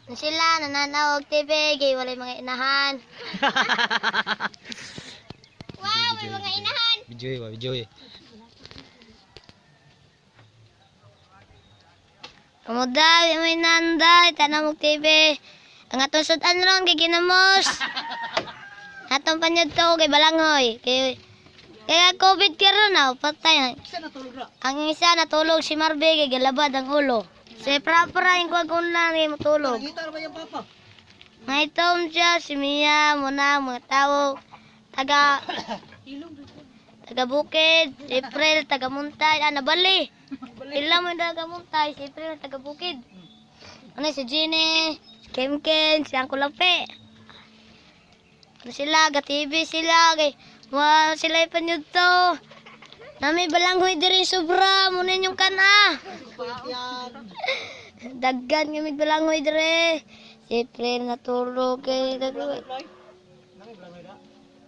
Sila nananaog TV, gay walay mga inahan. Wow, may mga inahan. Video eh. Kamuda, may nanday, tanamog TV. Ang atong sudan ron, kay ginamos. Atong panyod to, kay balanghoy. Kaya COVID ka ron, patay. Ang isa natulog si Marbe, kay galabad ang ulo. Si Prapra, yung kuwagun lang, kay matulog. Ngaitom siya, si Mia, muna, mga tao. Taga Bukid, si April, taga Muntay, nabali. Ilang mo yung taga Muntay, si April, taga Bukid. Ano si Ginny, si Kimken, si Angko Lape. Ano sila, ga-TV sila, kay sila ipanyod to. Nami balanghoy diri sobra, muna yung kana. Daggan kami balanghoy diri. Si April natulog kay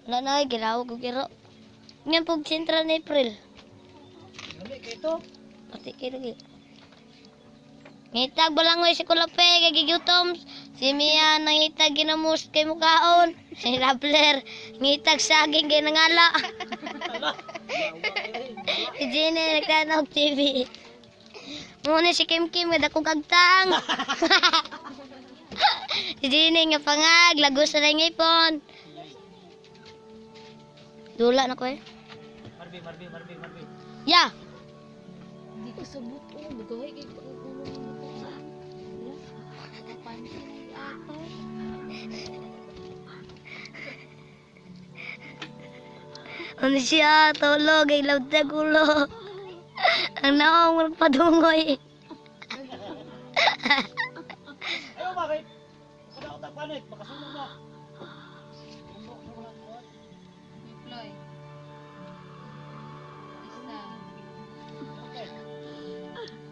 wala na, gilawag ko giro. Ngayon po, sentral na April. Pati kayo lagi. Ngitag balangoy si Kulape, kay Gigutom. Si Mia, nangitag ginamos kay Mukaon. Si Rappler, ngitag saging kay Nangala. Si Jenny, nagtanong TV. Muna si Kim Kim, kada kong kagtang. Si Jenny, nga pangag, lagos na ng ipon. Dula na ko eh. Marbi. Ya. Hindi ko sabot ko. Bagahay kayo pa ulo mo sa. Kapansin ako. Ano siya? Tulog. Ay lawd na gulo. Ang naong padungoy. Ayaw bakit? Kada ko panik, makasunog na. Deploy.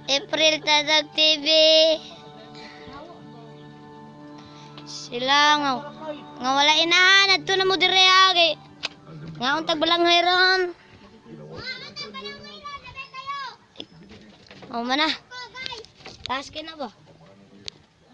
April Tadag TV. Sila nga wala inahan. Adto na mo dire agi. Nga untag balanghoy ron. Oh mana. Taas ka na ba?